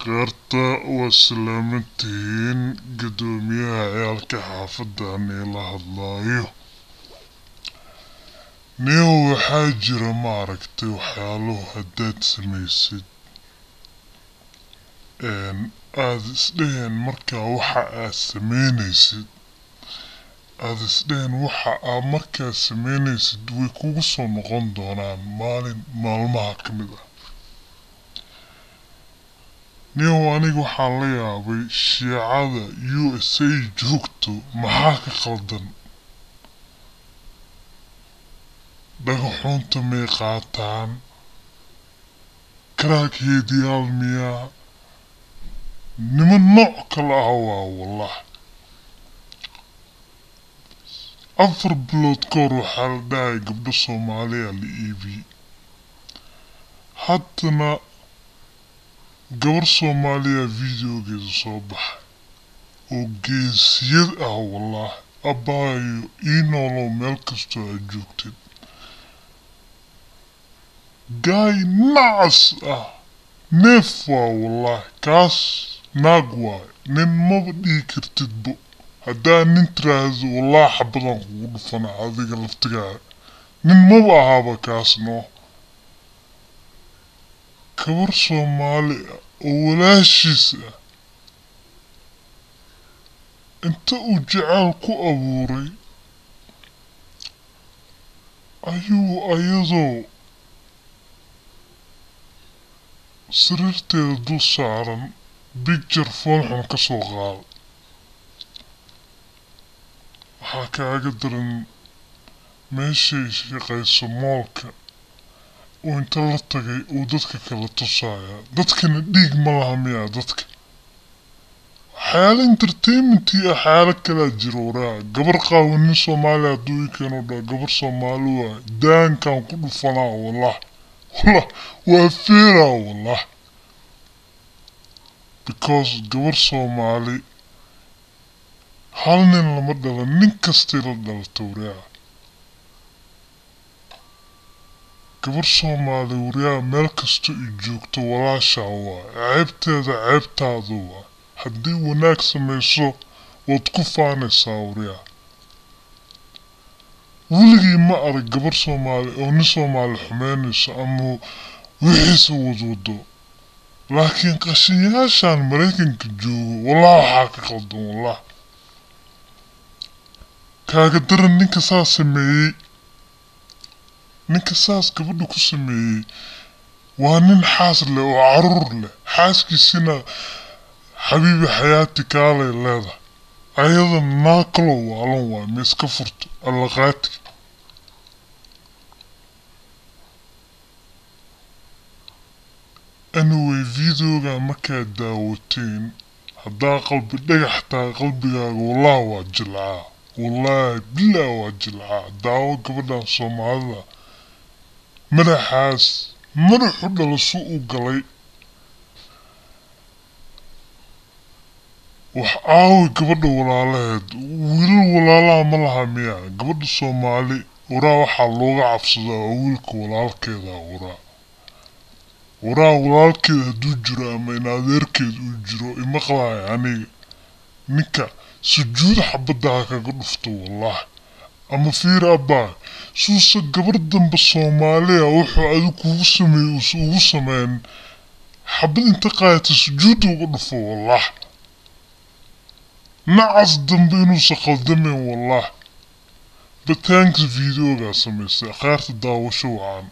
Qarta waslamatiin gudoomiyaha ciyaalka xaafaddan la hadlayo. Nin waxaa jira maaragtay waxyaalo haddaad samaysid aad isdheheen markaa waxa aad samaynaysid aad isdheheen waxa aad markaa samaynaysid way kugu soo noqon doonaan maalin maalmaha ka mid ah. Nin aniga waxaan la yaabay shiicada USA joogto maxaa ka khaldan. Dhagaxunta may qaataan karaagheediyaal miyaa niman nooc kala ah waa wallah. 4 bilood kahor waxaa la dhahay gabdho Soomaaliya la iibiyey. Haddana gabar Soomaaliya videogeeda soo baxay oo geesiyad ah wallah. Abaayo ii noolow meel kastoo aad joogtid. Gaay nacas ah neef waa wallah kaas naag waay nin maba dhihi kartidbo. haddaa nin tiraahdo wallah xabadan kugu dhufana adiga laftigaaga nin maba ahaaba kaas noo. Gabar Soomaali ah oo walaashiis ah inta uu jacayl ku abuuray ayuu ayadoo sariirteeda dul saaran picture foolxun ka soo qaaday. waxaa kaaga daran meeshay shaqayso moolka oo inta la tagay uu dadka kala tusaya. dadkana dhiig ma laha miyaa dadka waxyaalo entertainment iyo waxyaalo kalaa jiro waraa. gabar qaawanin Soomaali hadduu ii keeno dhaa gabar Soomaali waay daankaan ku dhufanaa wallah waa feeraa wallah. because gabar Soomaali hal nin lama dhalan nin kastay la dhalata waraa. gabar Soomaali waraa meel kastoo i joogto walaashaa waay ceebteeda ceebtaada waay. haddii wanaag samayso waad ku faanaysaa waraa. weligii ma arag gabar Soomaali oo nin Soomaali xumeynayso ama wixiisa wadwado. laakiin qashinyaashan Maraykanka joogo wallah waxaa ka khaldan wallah. kaaga daran ninka saas sameeyey ninka saas gabadha ku sameeyey waa nin xaas leh oo caruur leh. xaaskiisina xabiibi xayaati kaalay leedahay ayada naakalow waalan waay ma iska furto allaqaati. anyway videoga markaad daawateen haddaa qalbi dhagax tahay qalbigaaga wallah waa jilcaa wallaahi bilaa waa jilcaa. daawo gabadhan Soomaalida madaxaas madaxu dhalasho u galay. wax aawi gabadha walaalaheed wiilal walaalaha ma laha miyaa. gabadha Soomaali waraa waxaa looga cabsadaa waa wiilka walaalkeeda waraa. walaalkeeda hadduu jiro ama in adeerkeed uu jiro imaqlaaya aniga ninka sujuud xabadaha kaga dhufto wallah. ama fiir abbaa suusa gabar dambe Soomaaliya wuxuu adigu kugu sameeyey uusa ugu sameyn xabad inta qaadata sujuud uga dhufo wallah. nacas dambe inuusa khaldameyn wallah. bataanka videogaa samaystay qaarta daawasho wacan.